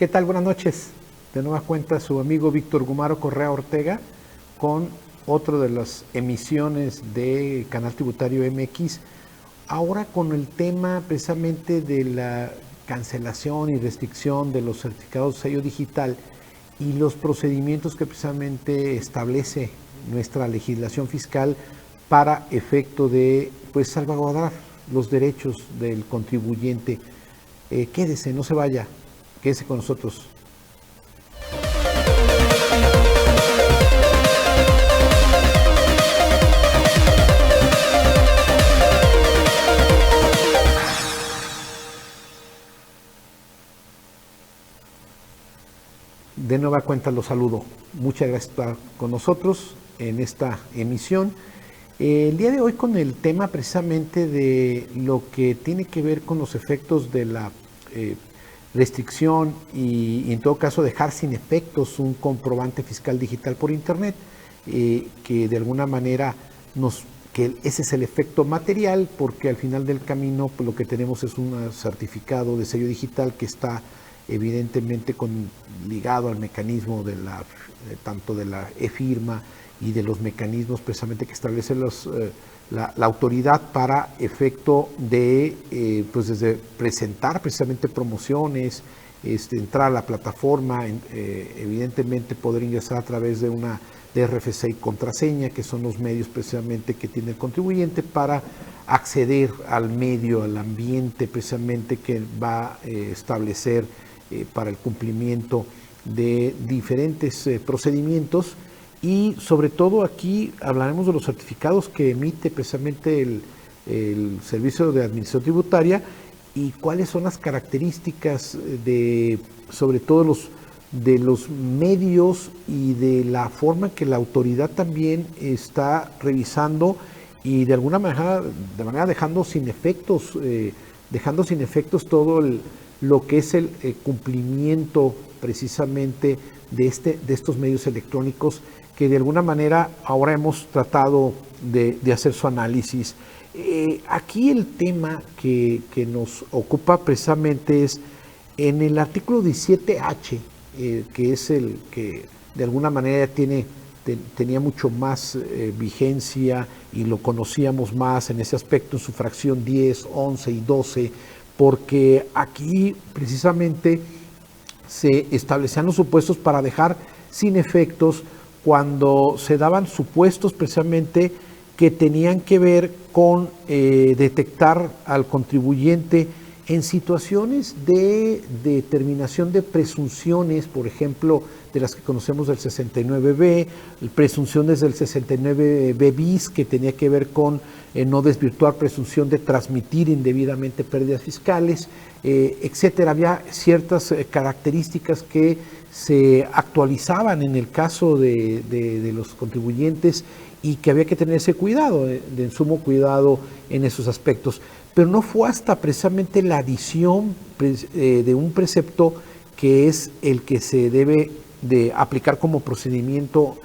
¿Qué tal? Buenas noches. De nueva cuenta su amigo Víctor Gumaro Correa Ortega con otro de las emisiones de Canal Tributario MX. Ahora con el tema precisamente de la cancelación y restricción de los certificados de sello digital y los procedimientos que precisamente establece nuestra legislación fiscal para efecto de salvaguardar los derechos del contribuyente. Quédese, no se vaya, quédese con nosotros. De nueva cuenta los saludo. Muchas gracias por estar con nosotros en esta emisión. El día de hoy con el tema precisamente de lo que tiene que ver con los efectos de la restricción y en todo caso dejar sin efectos un comprobante fiscal digital por internet, que de alguna manera que ese es el efecto material, porque al final del camino pues, lo que tenemos es un certificado de sello digital que está evidentemente ligado al mecanismo de tanto de la e-firma y de los mecanismos precisamente que establece la autoridad para efecto de desde presentar precisamente promociones, entrar a la plataforma, evidentemente poder ingresar a través de una de RFC y contraseña, que son los medios precisamente que tiene el contribuyente para acceder al medio, al ambiente precisamente que va a establecer para el cumplimiento de diferentes procedimientos. Y sobre todo aquí hablaremos de los certificados que emite precisamente el Servicio de Administración Tributaria y cuáles son las características sobre todo de los medios y de la forma que la autoridad también está revisando y de alguna manera dejando sin efectos todo lo que es el cumplimiento precisamente de estos medios electrónicos, que de alguna manera ahora hemos tratado de hacer su análisis. Aquí el tema que nos ocupa precisamente es en el artículo 17H, que es el que de alguna manera tenía mucho más vigencia y lo conocíamos más en ese aspecto, en su fracción 10, 11 y 12, porque aquí precisamente se establecían los supuestos para dejar sin efectos cuando se daban supuestos precisamente que tenían que ver con detectar al contribuyente en situaciones de determinación de presunciones, por ejemplo, de las que conocemos del 69B, presunciones del 69B bis, que tenía que ver con no desvirtuar presunción de transmitir indebidamente pérdidas fiscales, etcétera. Había ciertas características que se actualizaban en el caso de los contribuyentes y que había que tener ese cuidado, de sumo cuidado en esos aspectos. Pero no fue hasta precisamente la adición de un precepto que es el que se debe de aplicar como procedimiento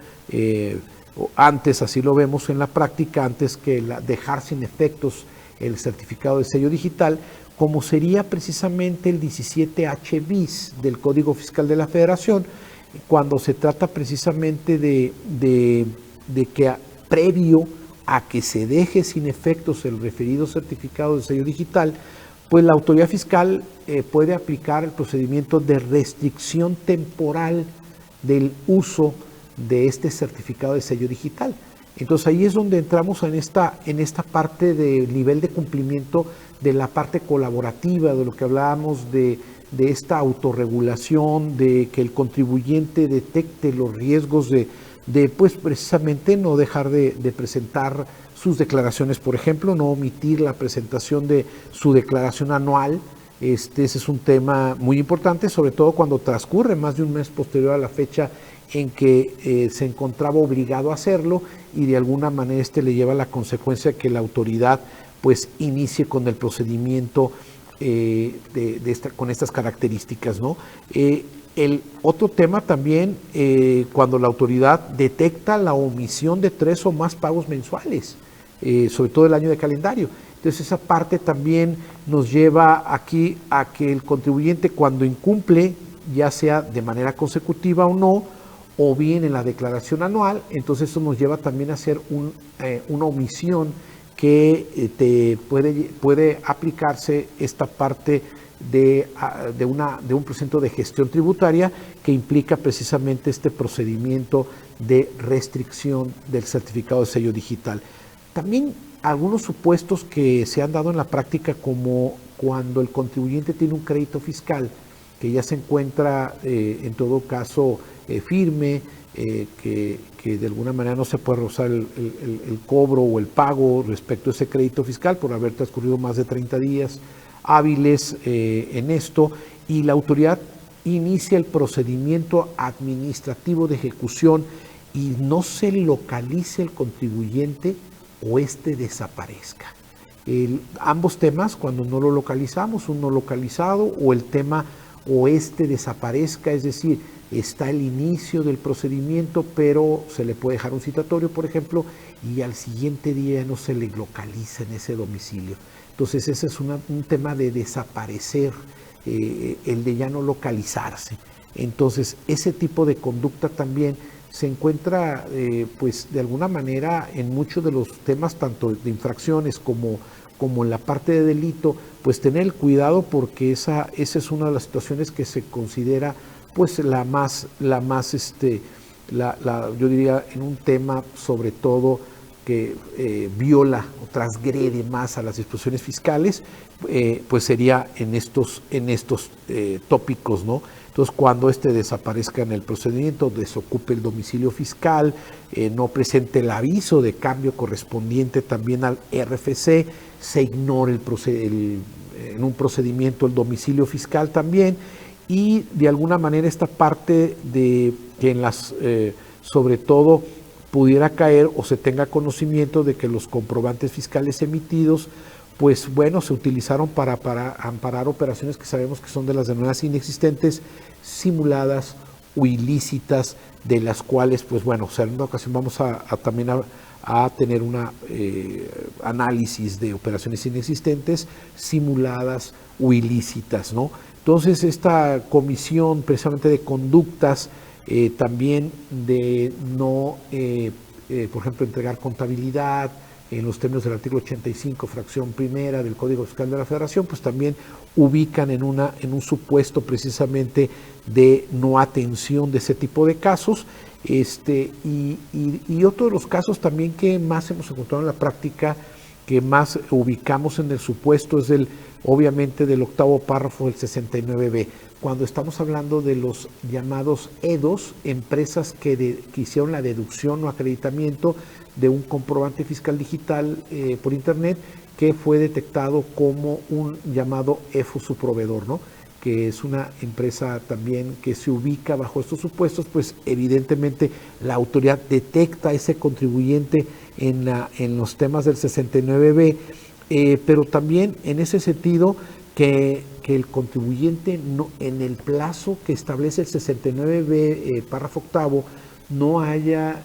antes, así lo vemos en la práctica, antes que dejar sin efectos el certificado de sello digital, como sería precisamente el 17H bis del Código Fiscal de la Federación, cuando se trata precisamente de que previo a que se deje sin efectos el referido certificado de sello digital, pues la autoridad fiscal puede aplicar el procedimiento de restricción temporal del uso de este certificado de sello digital. Entonces ahí es donde entramos en esta parte del nivel de cumplimiento de la parte colaborativa, de lo que hablábamos de esta autorregulación, de que el contribuyente detecte los riesgos de pues precisamente no dejar de presentar sus declaraciones, por ejemplo, no omitir la presentación de su declaración anual. Ese es un tema muy importante, sobre todo cuando transcurre más de un mes posterior a la fecha en que se encontraba obligado a hacerlo, y de alguna manera le lleva la consecuencia que la autoridad pues inicie con el procedimiento con estas características, ¿no? El otro tema también, cuando la autoridad detecta la omisión de 3 o más pagos mensuales, sobre todo el año de calendario. Entonces esa parte también nos lleva aquí a que el contribuyente, cuando incumple ya sea de manera consecutiva o no, o bien en la declaración anual. Entonces eso nos lleva también a hacer una omisión que puede aplicarse esta parte de un procedimiento de gestión tributaria que implica precisamente este procedimiento de restricción del certificado de sello digital. También algunos supuestos que se han dado en la práctica, como cuando el contribuyente tiene un crédito fiscal que ya se encuentra en todo caso firme, que de alguna manera no se puede rozar el cobro o el pago respecto a ese crédito fiscal por haber transcurrido más de 30 días hábiles en esto, y la autoridad inicia el procedimiento administrativo de ejecución y no se localice el contribuyente o desaparezca. Ambos temas, cuando no lo localizamos, un no localizado, o el tema o desaparezca, es decir, está el inicio del procedimiento, pero se le puede dejar un citatorio, por ejemplo, y al siguiente día no se le localiza en ese domicilio. Entonces ese es un tema de desaparecer, el de ya no localizarse. Entonces ese tipo de conducta también se encuentra pues de alguna manera en muchos de los temas, tanto de infracciones como en la parte de delito, pues tener el cuidado, porque esa es una de las situaciones que se considera pues yo diría en un tema sobre todo que viola o transgrede más a las disposiciones fiscales, pues sería en estos tópicos, ¿no? Entonces, cuando desaparezca en el procedimiento, desocupe el domicilio fiscal, no presente el aviso de cambio correspondiente también al RFC, se ignore en un procedimiento el domicilio fiscal también, y de alguna manera esta parte de que sobre todo pudiera caer o se tenga conocimiento de que los comprobantes fiscales emitidos, pues bueno, se utilizaron para amparar operaciones que sabemos que son de las denominadas inexistentes, simuladas o ilícitas, de las cuales, pues bueno, o sea, en una ocasión vamos también a tener un análisis de operaciones inexistentes, simuladas o ilícitas, ¿no? Entonces, esta comisión precisamente de conductas, también de no, por ejemplo, entregar contabilidad en los términos del artículo 85, fracción primera del Código Fiscal de la Federación, pues también ubican en un supuesto precisamente de no atención de ese tipo de casos. Y otro de los casos también que más hemos encontrado en la práctica, que más ubicamos en el supuesto, es obviamente del octavo párrafo del 69B, cuando estamos hablando de los llamados EDOs, empresas que hicieron la deducción o acreditamiento de un comprobante fiscal digital por internet, que fue detectado como un llamado EFO su proveedor, ¿no? Que es una empresa también que se ubica bajo estos supuestos. Pues evidentemente la autoridad detecta a ese contribuyente en los temas del 69B, pero también en ese sentido que el contribuyente no, en el plazo que establece el 69B, párrafo octavo, no haya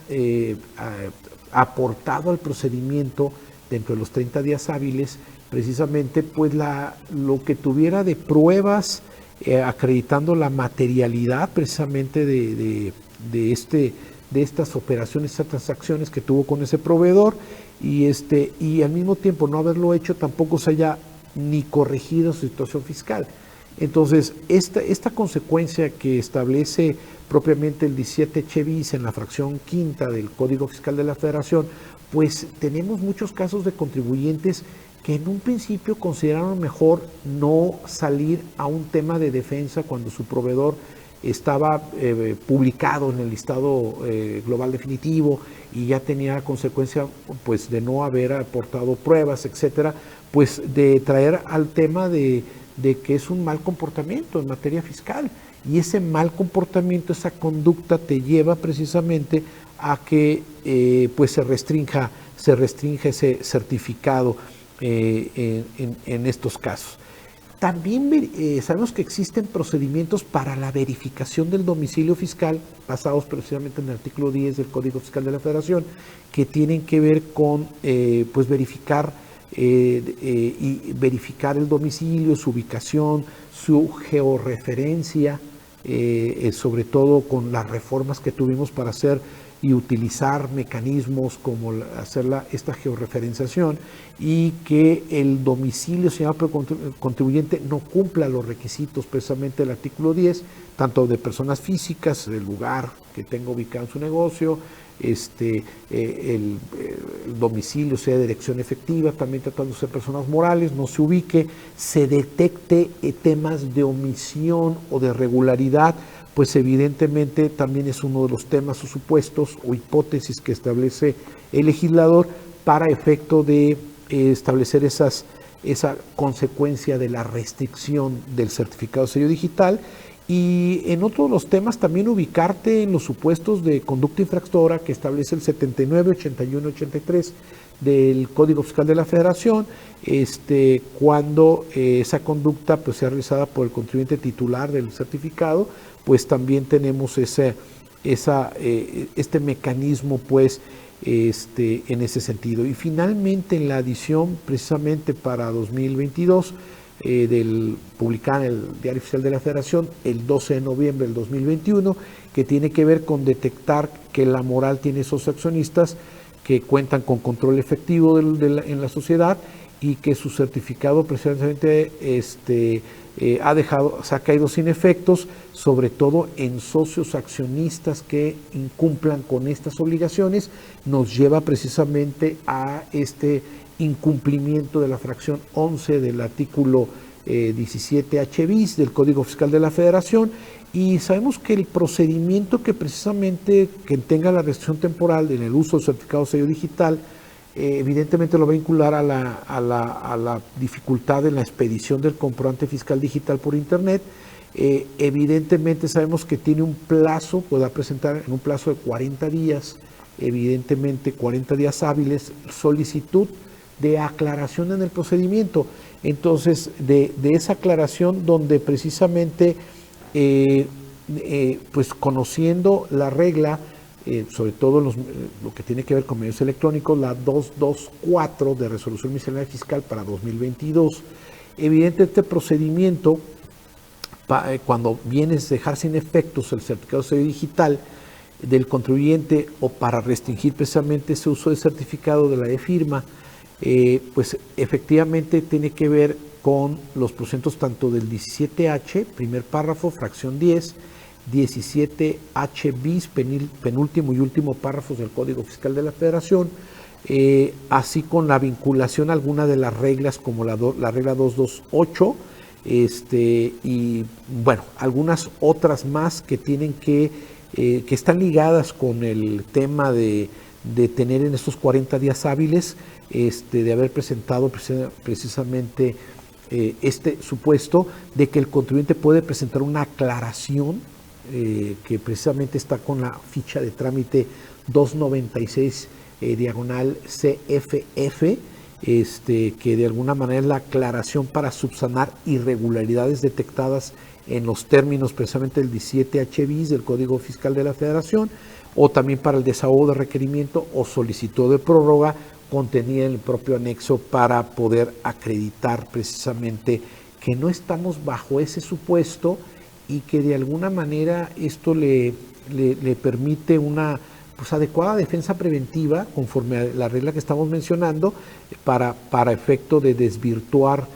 aportado al procedimiento dentro de los 30 días hábiles, precisamente pues lo que tuviera de pruebas acreditando la materialidad precisamente de estas operaciones, estas transacciones que tuvo con ese proveedor, y al mismo tiempo no haberlo hecho, tampoco se haya ni corregido su situación fiscal. Entonces, esta consecuencia que establece propiamente el 17 bis en la fracción quinta del Código Fiscal de la Federación, pues tenemos muchos casos de contribuyentes que en un principio consideraron mejor no salir a un tema de defensa cuando su proveedor estaba publicado en el listado global definitivo y ya tenía consecuencia pues de no haber aportado pruebas, etcétera, pues de traer al tema de que es un mal comportamiento en materia fiscal, y ese mal comportamiento, esa conducta te lleva precisamente a que pues se restrinja ese certificado en estos casos. También sabemos que existen procedimientos para la verificación del domicilio fiscal, basados precisamente en el artículo 10 del Código Fiscal de la Federación, que tienen que ver con pues verificar el domicilio, su ubicación, su georreferencia, sobre todo con las reformas que tuvimos para hacer y utilizar mecanismos como hacer esta georreferenciación, y que el domicilio señalado por el contribuyente no cumpla los requisitos precisamente del artículo 10, tanto de personas físicas, el lugar que tenga ubicado en su negocio, el domicilio sea de dirección efectiva, también tratándose de personas morales, no se ubique, se detecte temas de omisión o de irregularidad, pues evidentemente también es uno de los temas o supuestos o hipótesis que establece el legislador para efecto de establecer esa consecuencia de la restricción del certificado de sello digital. Y en otros de los temas también ubicarte en los supuestos de conducta infractora que establece el 79, 81, 83 del Código Fiscal de la Federación, cuando esa conducta pues sea realizada por el contribuyente titular del certificado, pues también tenemos este mecanismo pues en ese sentido. Y finalmente en la adición precisamente para 2022 publicada en el Diario Oficial de la Federación el 12 de noviembre del 2021, que tiene que ver con detectar que la moral tiene esos accionistas que cuentan con control efectivo en la sociedad y que su certificado precisamente se ha caído sin efectos, sobre todo en socios accionistas que incumplan con estas obligaciones, nos lleva precisamente a este incumplimiento de la fracción 11 del artículo 17H bis del Código Fiscal de la Federación. Y sabemos que el procedimiento que precisamente que tenga la restricción temporal en el uso del certificado de sello digital, evidentemente lo va a vincular a la dificultad en la expedición del comprobante fiscal digital por internet. Evidentemente sabemos que tiene un plazo, podrá presentar en un plazo de 40 días, evidentemente 40 días hábiles, solicitud de aclaración en el procedimiento. Entonces, de esa aclaración donde precisamente, pues conociendo la regla, sobre todo lo que tiene que ver con medios electrónicos, la 224 de resolución miscelánea fiscal para 2022, evidente este procedimiento, cuando viene a dejar sin efectos el certificado de sello digital del contribuyente o para restringir precisamente ese uso de certificado de la e-firma, pues efectivamente tiene que ver con los procedimientos tanto del 17H, primer párrafo, fracción 10, 17H bis, penúltimo y último párrafos del Código Fiscal de la Federación, así con la vinculación a alguna de las reglas como la regla 228, y bueno, algunas otras más que tienen que están ligadas con el tema de tener en estos 40 días hábiles, de haber presentado precisamente este supuesto de que el contribuyente puede presentar una aclaración que precisamente está con la ficha de trámite 296 diagonal CFF, que de alguna manera es la aclaración para subsanar irregularidades detectadas en los términos precisamente del 17H bis del Código Fiscal de la Federación, o también para el desahogo de requerimiento o solicitud de prórroga contenida en el propio anexo para poder acreditar precisamente que no estamos bajo ese supuesto y que de alguna manera esto le permite una pues adecuada defensa preventiva conforme a la regla que estamos mencionando para efecto de desvirtuar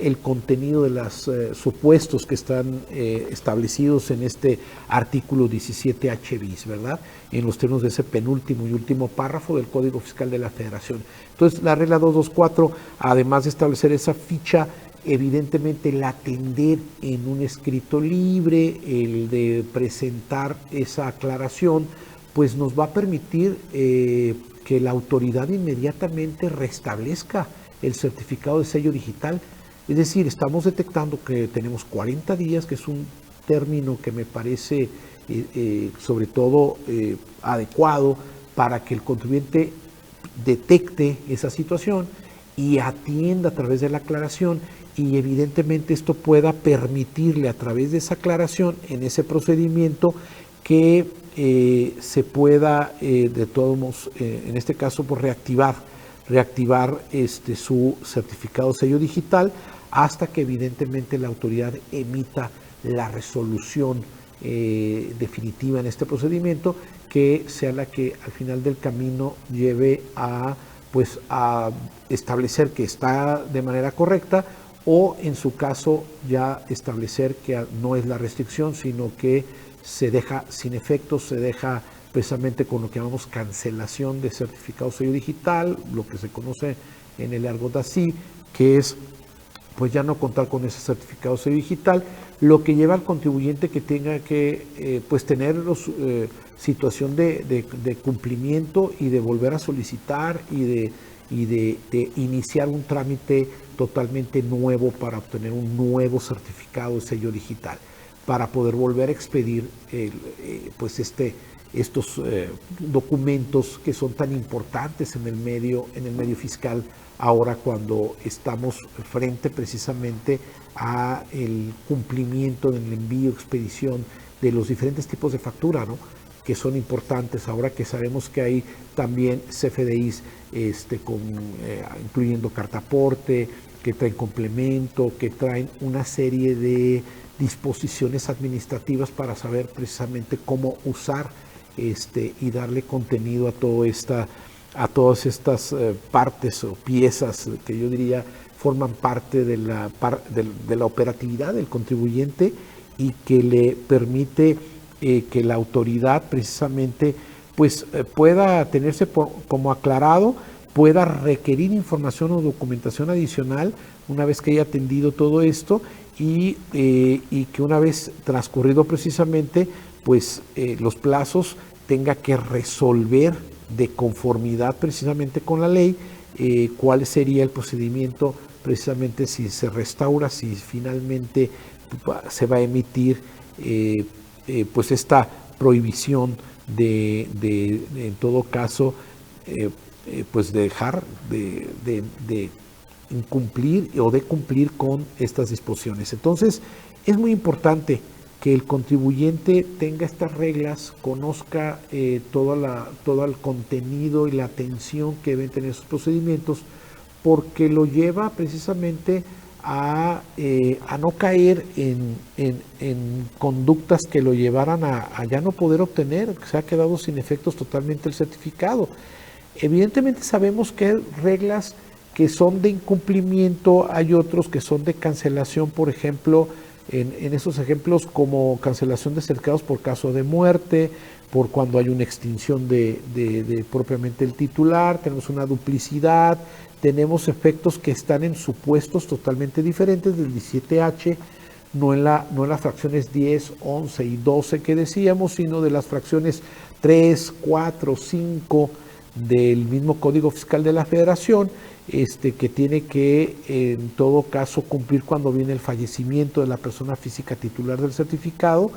el contenido de los supuestos que están establecidos en este artículo 17H bis, ¿verdad? En los términos de ese penúltimo y último párrafo del Código Fiscal de la Federación. Entonces, la regla 224, además de establecer esa ficha, evidentemente el atender en un escrito libre, el de presentar esa aclaración, pues nos va a permitir que la autoridad inmediatamente restablezca el certificado de sello digital. Es decir, estamos detectando que tenemos 40 días, que es un término que me parece sobre todo adecuado para que el contribuyente detecte esa situación y atienda a través de la aclaración, y evidentemente esto pueda permitirle a través de esa aclaración en ese procedimiento que se pueda de todos modos, en este caso, pues reactivar su certificado sello digital hasta que evidentemente la autoridad emita la resolución definitiva en este procedimiento, que sea la que al final del camino lleve a, pues, a establecer que está de manera correcta, o en su caso ya establecer que no es la restricción, sino que se deja sin efectos, se deja precisamente con lo que llamamos cancelación de certificado sello digital, lo que se conoce en el argot así, que es pues ya no contar con ese certificado sello digital, lo que lleva al contribuyente que tenga que pues tener situación de cumplimiento y de volver a solicitar y de iniciar un trámite totalmente nuevo para obtener un nuevo certificado de sello digital, para poder volver a expedir pues estos documentos que son tan importantes en el medio fiscal ahora, cuando estamos frente precisamente a el cumplimiento del envío, expedición de los diferentes tipos de factura, ¿no?, que son importantes ahora que sabemos que hay también CFDIs incluyendo cartaporte, que traen complemento, que traen una serie de disposiciones administrativas para saber precisamente cómo usar y darle contenido a todas estas partes o piezas que yo diría forman parte de la operatividad del contribuyente, y que le permite que la autoridad precisamente pues pueda tenerse como aclarado, pueda requerir información o documentación adicional una vez que haya atendido todo esto, y que una vez transcurrido precisamente pues los plazos tenga que resolver de conformidad precisamente con la ley cuál sería el procedimiento, precisamente si se restaura, si finalmente se va a emitir pues esta prohibición de en todo caso pues dejar de incumplir o de cumplir con estas disposiciones. Entonces es muy importante que el contribuyente tenga estas reglas, conozca todo el contenido y la atención que deben tener sus procedimientos, porque lo lleva precisamente a no caer en conductas que lo llevaran a ya no poder obtener, que se ha quedado sin efectos totalmente el certificado. Evidentemente sabemos que hay reglas que son de incumplimiento, hay otros que son de cancelación, por ejemplo, en esos ejemplos como cancelación de certificados por caso de muerte, por cuando hay una extinción de propiamente el titular, tenemos una duplicidad, tenemos efectos que están en supuestos totalmente diferentes del 17H, no en las fracciones 10, 11 y 12 que decíamos, sino de las fracciones 3, 4, 5 del mismo Código Fiscal de la Federación, que tiene que en todo caso cumplir cuando viene el fallecimiento de la persona física titular del certificado,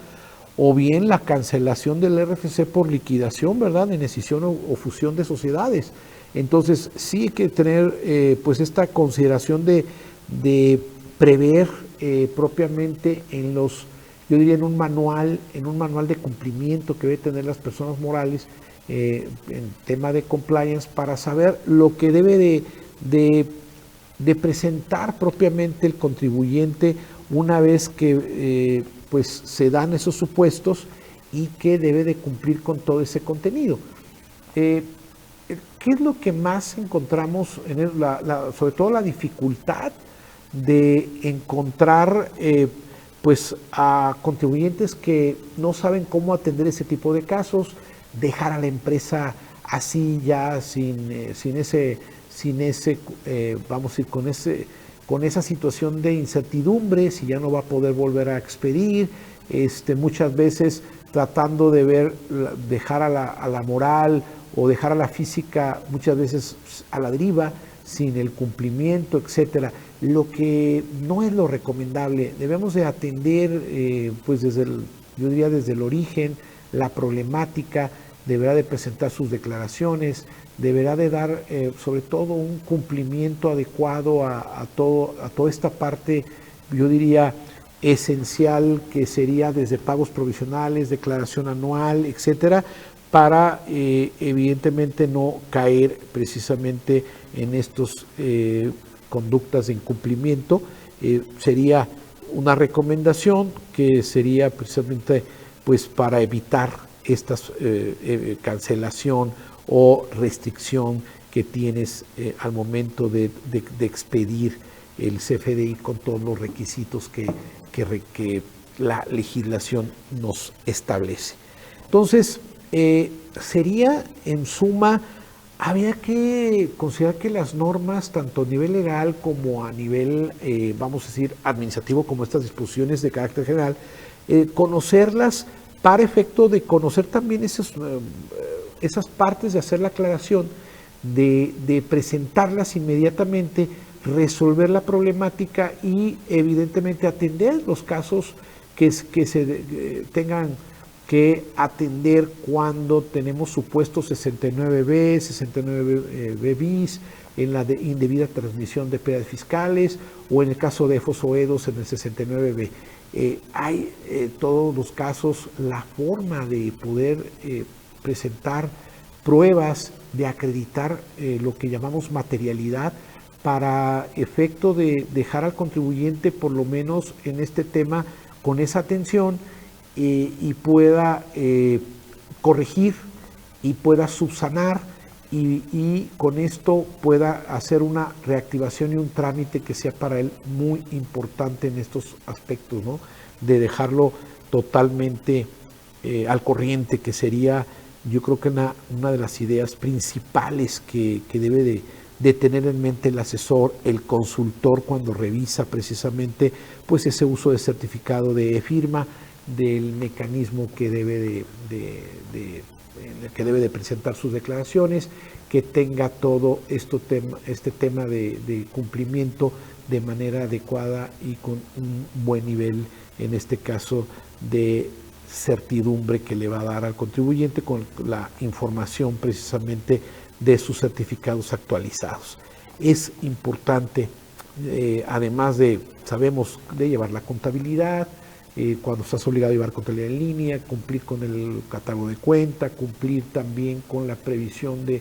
o bien la cancelación del RFC por liquidación, ¿verdad?, en escisión o fusión de sociedades. Entonces sí hay que tener pues esta consideración de prever propiamente yo diría en un manual de cumplimiento que debe tener las personas morales en tema de compliance, para saber lo que debe de presentar propiamente el contribuyente una vez que pues se dan esos supuestos, y que debe de cumplir con todo ese contenido. ¿Qué es lo que más encontramos sobre todo la dificultad de encontrar pues a contribuyentes que no saben cómo atender ese tipo de casos, dejar a la empresa así ya sin ese vamos a ir con esa situación de incertidumbre, si ya no va a poder volver a expedir, muchas veces tratando de dejar a la moral o dejar a la física muchas veces a la deriva, sin el cumplimiento, etcétera. Lo que no es lo recomendable. Debemos de atender pues yo diría desde el origen la problemática, deberá de presentar sus declaraciones, deberá de dar sobre todo un cumplimiento adecuado a toda esta parte, yo diría, esencial, que sería desde pagos provisionales, declaración anual, etcétera, para evidentemente no caer precisamente en estos conductas de incumplimiento. Sería una recomendación que sería precisamente pues para evitar esta cancelación o restricción que tienes al momento de expedir el CFDI con todos los requisitos que la legislación nos establece. Entonces, sería en suma, había que considerar que las normas, tanto a nivel legal como a nivel, vamos a decir, administrativo, como estas disposiciones de carácter general, conocerlas para efecto de conocer también esas partes, de hacer la aclaración, de presentarlas inmediatamente, resolver la problemática y evidentemente atender los casos que se tengan que atender cuando tenemos supuestos 69B, 69B bis, en la indebida transmisión de pérdidas fiscales, o en el caso de EFOS o EDOS en el 69B. Hay todos los casos la forma de poder presentar pruebas, de acreditar lo que llamamos materialidad, para efecto de dejar al contribuyente, por lo menos en este tema, con esa atención y pueda corregir y pueda subsanar y con esto pueda hacer una reactivación y un trámite que sea para él muy importante en estos aspectos, ¿no? De dejarlo totalmente al corriente, que sería, yo creo que una de las ideas principales que debe de tener en mente el asesor, el consultor, cuando revisa precisamente pues ese uso de certificado de firma, del mecanismo que debe de presentar sus declaraciones, que tenga todo este tema de cumplimiento de manera adecuada y con un buen nivel, en este caso, de certidumbre que le va a dar al contribuyente con la información precisamente de sus certificados actualizados. Es importante, además sabemos, de llevar la contabilidad, cuando estás obligado a llevar contabilidad en línea, cumplir con el catálogo de cuenta, cumplir también con la previsión de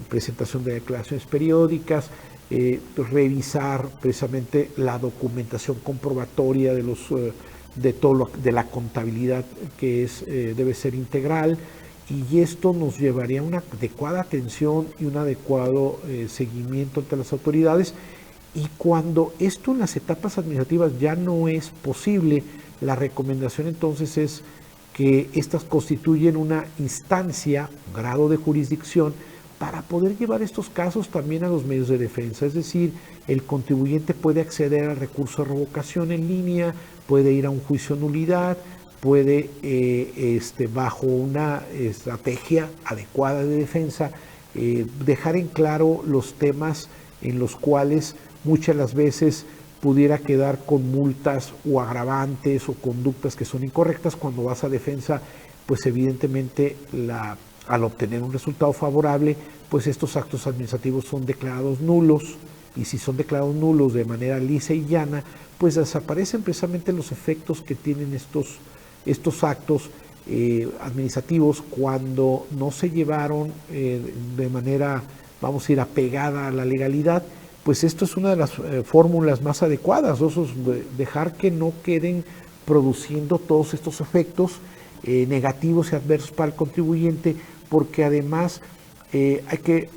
presentación de declaraciones periódicas, revisar precisamente la documentación comprobatoria de la contabilidad, que debe ser integral, y esto nos llevaría a una adecuada atención y un adecuado seguimiento ante las autoridades. Y cuando esto en las etapas administrativas ya no es posible, la recomendación entonces es que estas constituyen una instancia, un grado de jurisdicción, para poder llevar estos casos también a los medios de defensa. Es decir, el contribuyente puede acceder al recurso de revocación en línea, puede ir a un juicio de nulidad, puede, bajo una estrategia adecuada de defensa, dejar en claro los temas en los cuales muchas de las veces pudiera quedar con multas o agravantes o conductas que son incorrectas. Cuando vas a defensa, pues evidentemente al obtener un resultado favorable, pues estos actos administrativos son declarados nulos, y si son declarados nulos de manera lisa y llana, pues desaparecen precisamente los efectos que tienen estos actos administrativos cuando no se llevaron de manera, vamos a ir, apegada a la legalidad. Pues esto es una de las fórmulas más adecuadas, dejar que no queden produciendo todos estos efectos negativos y adversos para el contribuyente, porque además hay que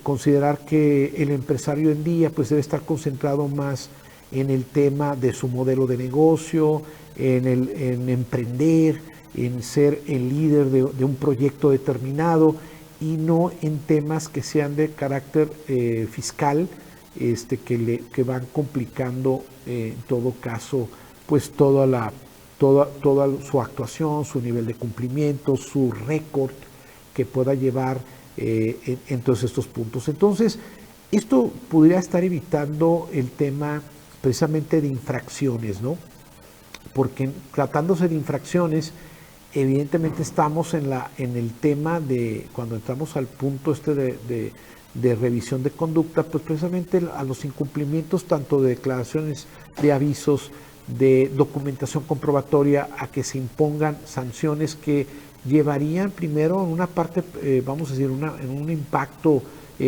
considerar que el empresario hoy en día pues debe estar concentrado más en el tema de su modelo de negocio, en emprender, en ser el líder de un proyecto determinado, y no en temas que sean de carácter fiscal, que van complicando en todo caso pues toda su actuación, su nivel de cumplimiento, su récord que pueda llevar en todos estos puntos. Entonces, esto podría estar evitando el tema precisamente de infracciones, ¿no? Porque tratándose de infracciones, evidentemente estamos en el tema de, cuando entramos al punto de revisión de conducta, pues precisamente a los incumplimientos tanto de declaraciones, de avisos, de documentación comprobatoria, a que se impongan sanciones que llevarían primero en una parte, vamos a decir, en un impacto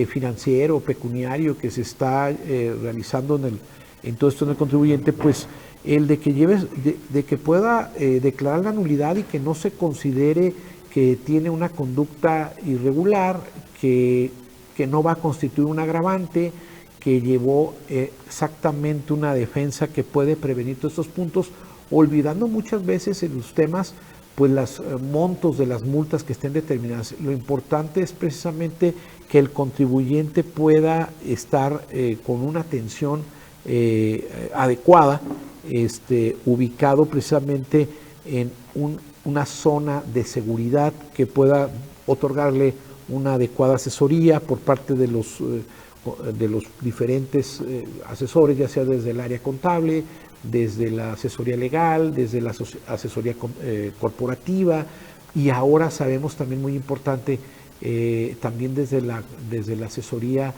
financiero, pecuniario que se está realizando en todo esto en el contribuyente, pues el de que de que pueda declarar la nulidad y que no se considere que tiene una conducta irregular, que no va a constituir un agravante, que llevó exactamente una defensa que puede prevenir todos estos puntos, olvidando muchas veces en los temas pues los montos de las multas que estén determinadas. Lo importante es precisamente que el contribuyente pueda estar con una atención adecuada, ubicado precisamente en una zona de seguridad que pueda otorgarle una adecuada asesoría por parte de los diferentes asesores, ya sea desde el área contable, desde la asesoría legal, desde la asesoría corporativa, y ahora sabemos también muy importante, también desde la asesoría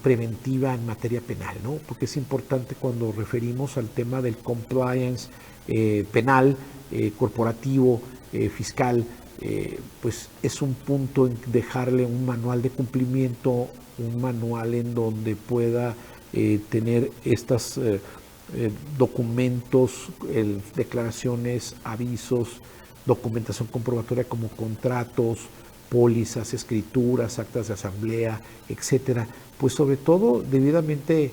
preventiva en materia penal, ¿no? Porque es importante cuando referimos al tema del compliance penal, corporativo, fiscal, pues es un punto en dejarle un manual de cumplimiento, un manual en donde pueda tener estos documentos, declaraciones, avisos, documentación comprobatoria como contratos, pólizas, escrituras, actas de asamblea, etcétera, pues sobre todo debidamente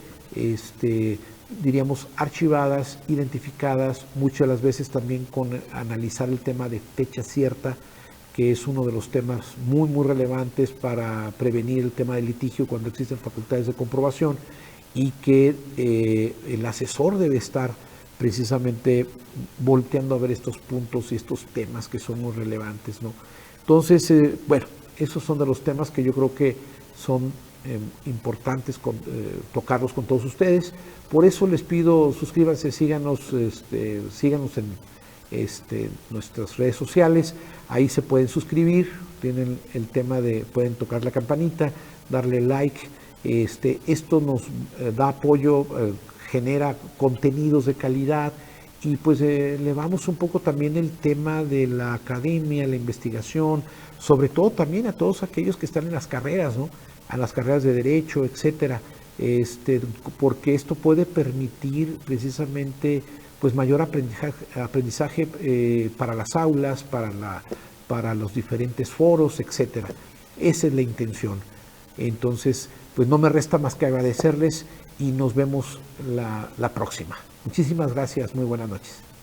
diríamos archivadas, identificadas, muchas de las veces también con analizar el tema de fecha cierta, que es uno de los temas muy relevantes para prevenir el tema del litigio cuando existen facultades de comprobación, y que el asesor debe estar precisamente volteando a ver estos puntos y estos temas que son muy relevantes, ¿no? Entonces, bueno, esos son de los temas que yo creo que son importantes tocarlos con todos ustedes. Por eso les pido, suscríbanse, síganos en nuestras redes sociales. Ahí se pueden suscribir, tienen el tema de, pueden tocar la campanita, darle like. Esto nos da apoyo, genera contenidos de calidad, y pues elevamos un poco también el tema de la academia, la investigación, sobre todo también a todos aquellos que están en las carreras, ¿no? A las carreras de derecho, etcétera, porque esto puede permitir precisamente pues mayor aprendizaje para las aulas, para los diferentes foros, etcétera. Esa es la intención. Entonces, pues no me resta más que agradecerles y nos vemos la próxima. Muchísimas gracias, muy buenas noches.